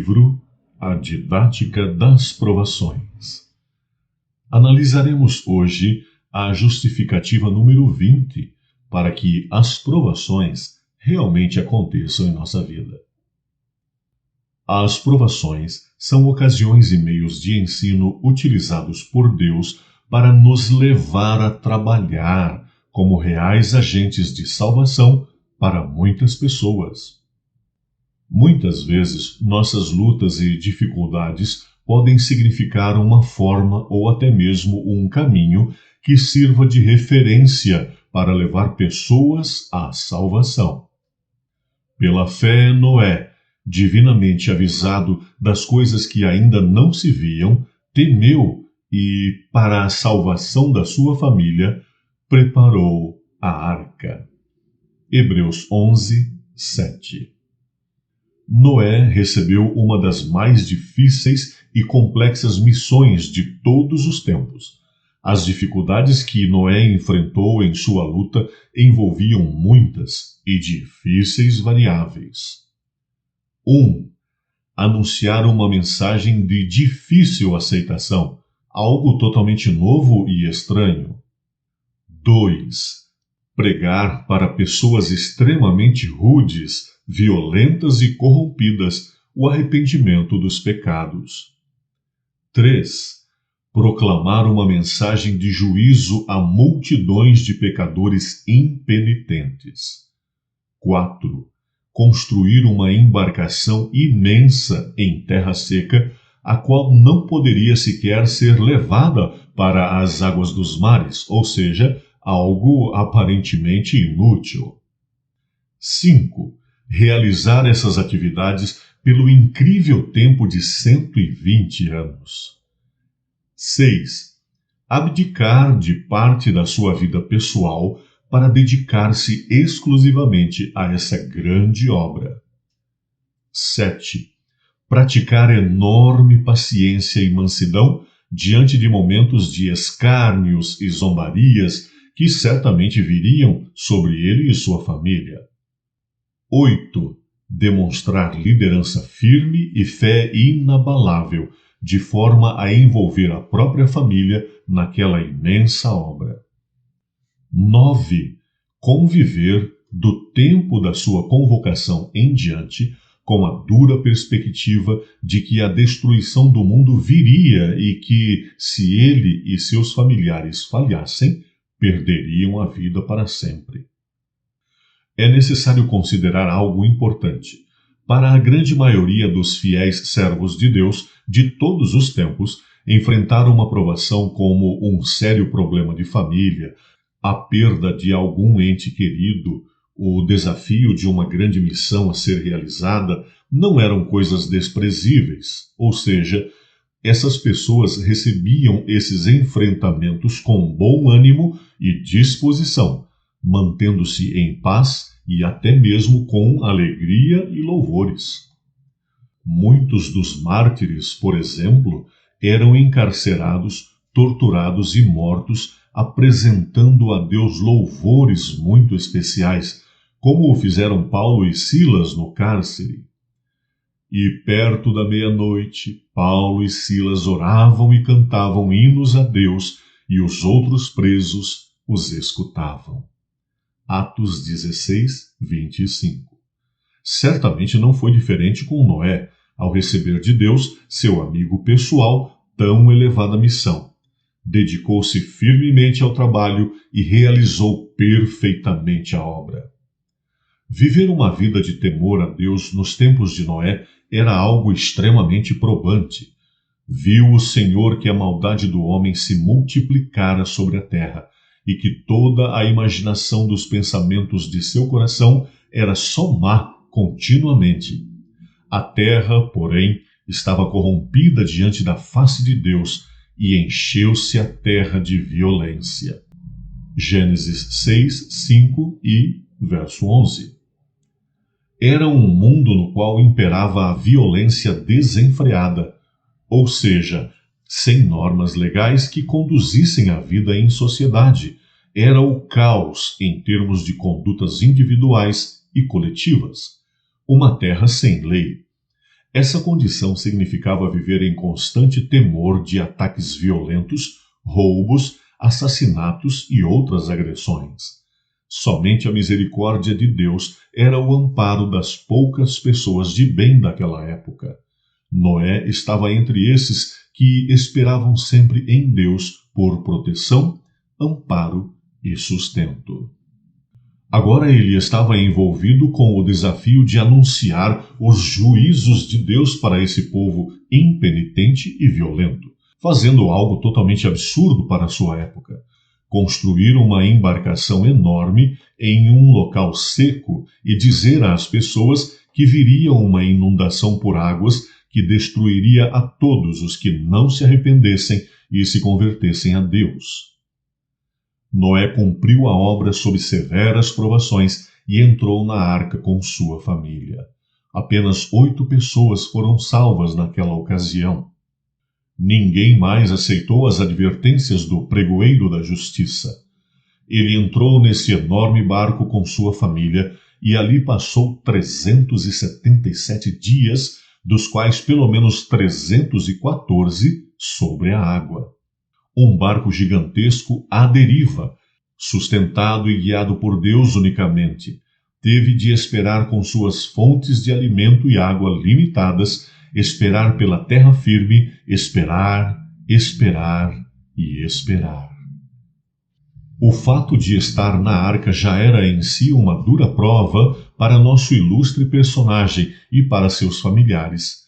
livro A Didática das Provações. Analisaremos hoje a justificativa número 20 para que as provações realmente aconteçam em nossa vida. As provações são ocasiões e meios de ensino utilizados por Deus para nos levar a trabalhar como reais agentes de salvação para muitas pessoas. Muitas vezes, nossas lutas e dificuldades podem significar uma forma ou até mesmo um caminho que sirva de referência para levar pessoas à salvação. Pela fé, Noé, divinamente avisado das coisas que ainda não se viam, temeu e, para a salvação da sua família, preparou a arca. Hebreus 11, 7. Noé recebeu uma das mais difíceis e complexas missões de todos os tempos. As dificuldades que Noé enfrentou em sua luta envolviam muitas e difíceis variáveis. 1. Anunciar uma mensagem de difícil aceitação, algo totalmente novo e estranho. 2. Pregar para pessoas extremamente rudes, violentas e corrompidas o arrependimento dos pecados. 3. Proclamar uma mensagem de juízo a multidões de pecadores impenitentes. 4. Construir uma embarcação imensa em terra seca, a qual não poderia sequer ser levada para as águas dos mares, ou seja, algo aparentemente inútil. 5. Realizar essas atividades pelo incrível tempo de 120 anos. 6. Abdicar de parte da sua vida pessoal para dedicar-se exclusivamente a essa grande obra. 7. Praticar enorme paciência e mansidão diante de momentos de escárnios e zombarias que certamente viriam sobre ele e sua família. 8. Demonstrar liderança firme e fé inabalável, de forma a envolver a própria família naquela imensa obra. 9. Conviver do tempo da sua convocação em diante com a dura perspectiva de que a destruição do mundo viria e que, se ele e seus familiares falhassem, perderiam a vida para sempre. É necessário considerar algo importante. Para a grande maioria dos fiéis servos de Deus de todos os tempos, enfrentar uma provação como um sério problema de família, a perda de algum ente querido, o desafio de uma grande missão a ser realizada, não eram coisas desprezíveis, ou seja, essas pessoas recebiam esses enfrentamentos com bom ânimo e disposição, mantendo-se em paz e até mesmo com alegria e louvores. Muitos dos mártires, por exemplo, eram encarcerados, torturados e mortos, apresentando a Deus louvores muito especiais, como o fizeram Paulo e Silas no cárcere. E perto da meia-noite, Paulo e Silas oravam e cantavam hinos a Deus, e os outros presos os escutavam. Atos 16, 25. Certamente não foi diferente com Noé, ao receber de Deus, seu amigo pessoal, tão elevada missão. Dedicou-se firmemente ao trabalho e realizou perfeitamente a obra. Viver uma vida de temor a Deus nos tempos de Noé era algo extremamente probante. Viu o Senhor que a maldade do homem se multiplicara sobre a terra e que toda a imaginação dos pensamentos de seu coração era só má continuamente. A terra, porém, estava corrompida diante da face de Deus e encheu-se a terra de violência. Gênesis 6, 5 e verso 11. Era um mundo no qual imperava a violência desenfreada, ou seja, sem normas legais que conduzissem a vida em sociedade. Era o caos em termos de condutas individuais e coletivas. Uma terra sem lei. Essa condição significava viver em constante temor de ataques violentos, roubos, assassinatos e outras agressões. Somente a misericórdia de Deus era o amparo das poucas pessoas de bem daquela época. Noé estava entre esses que esperavam sempre em Deus por proteção, amparo e sustento. Agora ele estava envolvido com o desafio de anunciar os juízos de Deus para esse povo impenitente e violento, fazendo algo totalmente absurdo para a sua época. Construir uma embarcação enorme em um local seco e dizer às pessoas que viria uma inundação por águas que destruiria a todos os que não se arrependessem e se convertessem a Deus. Noé cumpriu a obra sob severas provações e entrou na arca com sua família. Apenas 8 pessoas foram salvas naquela ocasião. Ninguém mais aceitou as advertências do pregoeiro da justiça. Ele entrou nesse enorme barco com sua família e ali passou 377 dias, dos quais pelo menos 314 sobre a água. Um barco gigantesco à deriva, sustentado e guiado por Deus unicamente, teve de esperar com suas fontes de alimento e água limitadas, esperar pela terra firme, esperar, esperar e esperar. O fato de estar na arca já era em si uma dura prova para nosso ilustre personagem e para seus familiares.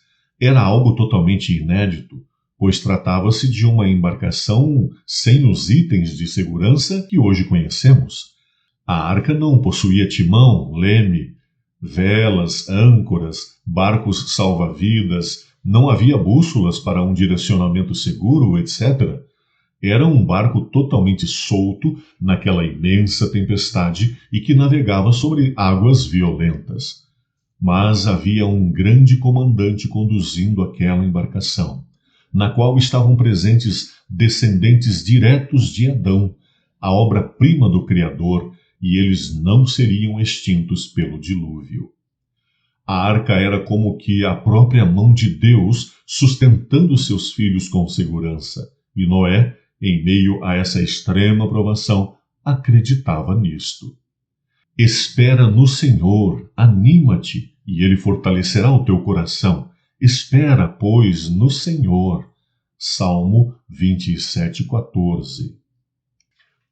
Era algo totalmente inédito, pois tratava-se de uma embarcação sem os itens de segurança que hoje conhecemos. A arca não possuía timão, leme, velas, âncoras, barcos salva-vidas, não havia bússolas para um direcionamento seguro, etc. Era um barco totalmente solto naquela imensa tempestade e que navegava sobre águas violentas. Mas havia um grande comandante conduzindo aquela embarcação, na qual estavam presentes descendentes diretos de Adão, a obra-prima do Criador, e eles não seriam extintos pelo dilúvio. A arca era como que a própria mão de Deus sustentando seus filhos com segurança, e Noé, em meio a essa extrema provação, acreditava nisto. Espera no Senhor, anima-te, e Ele fortalecerá o teu coração. Espera, pois, no Senhor. Salmo 27:14.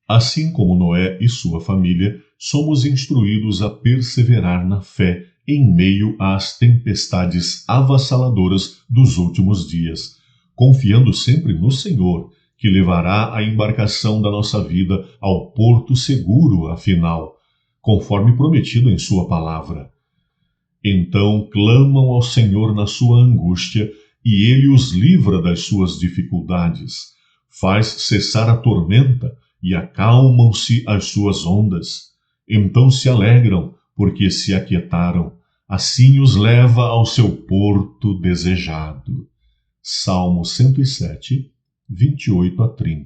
Assim como Noé e sua família, somos instruídos a perseverar na fé em meio às tempestades avassaladoras dos últimos dias, confiando sempre no Senhor, que levará a embarcação da nossa vida ao porto seguro, afinal, conforme prometido em sua palavra. Então clamam ao Senhor na sua angústia, e Ele os livra das suas dificuldades. Faz cessar a tormenta, e acalmam-se as suas ondas. Então se alegram, porque se aquietaram. Assim os leva ao seu porto desejado. Salmo 107, 28-30.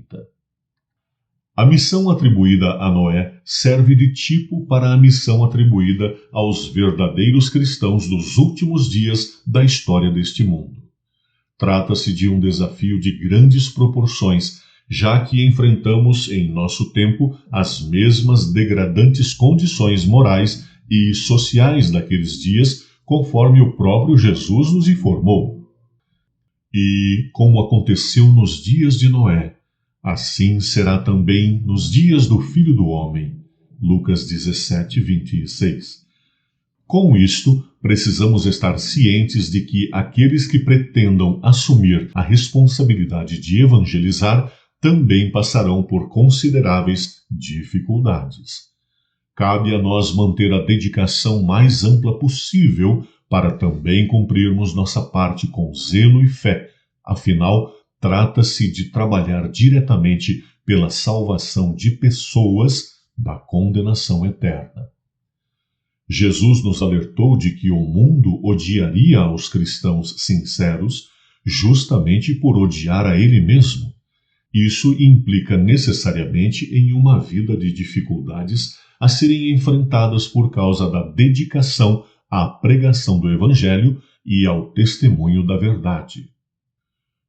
A missão atribuída a Noé serve de tipo para a missão atribuída aos verdadeiros cristãos dos últimos dias da história deste mundo. Trata-se de um desafio de grandes proporções, já que enfrentamos em nosso tempo as mesmas degradantes condições morais e sociais daqueles dias, conforme o próprio Jesus nos informou. E, como aconteceu nos dias de Noé, assim será também nos dias do Filho do Homem. Lucas 17, 26. Com isto, precisamos estar cientes de que aqueles que pretendam assumir a responsabilidade de evangelizar também passarão por consideráveis dificuldades. Cabe a nós manter a dedicação mais ampla possível para também cumprirmos nossa parte com zelo e fé. Afinal, trata-se de trabalhar diretamente pela salvação de pessoas da condenação eterna. Jesus nos alertou de que o mundo odiaria os cristãos sinceros justamente por odiar a Ele mesmo. Isso implica necessariamente em uma vida de dificuldades a serem enfrentadas por causa da dedicação à pregação do Evangelho e ao testemunho da verdade.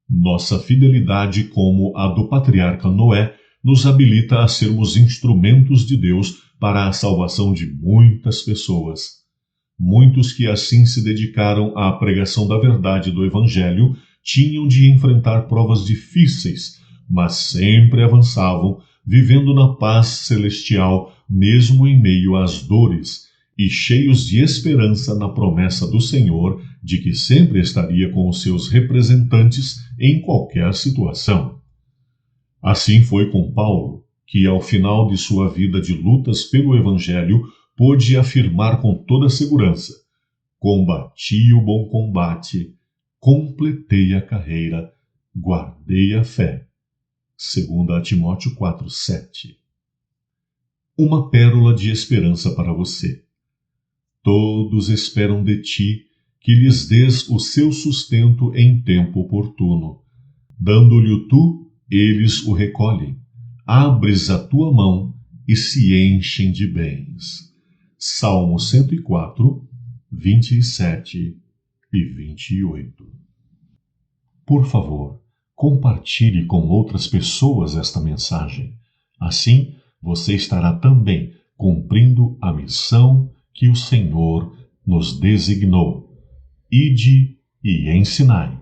Nossa fidelidade, como a do patriarca Noé, nos habilita a sermos instrumentos de Deus para a salvação de muitas pessoas. Muitos que assim se dedicaram à pregação da verdade do Evangelho tinham de enfrentar provas difíceis, mas sempre avançavam, vivendo na paz celestial, mesmo em meio às dores, e cheios de esperança na promessa do Senhor de que sempre estaria com os seus representantes em qualquer situação. Assim foi com Paulo, que ao final de sua vida de lutas pelo Evangelho, pôde afirmar com toda segurança: combati o bom combate, completei a carreira, guardei a fé. 2 Timóteo 4:7. Uma pérola de esperança para você. Todos esperam de ti que lhes dês o seu sustento em tempo oportuno. Dando-lhe tu, eles o recolhem. Abres a tua mão e se enchem de bens. Salmo 104, 27 e 28. Por favor, compartilhe com outras pessoas esta mensagem. Assim, você estará também cumprindo a missão que o Senhor nos designou. Ide e ensinai.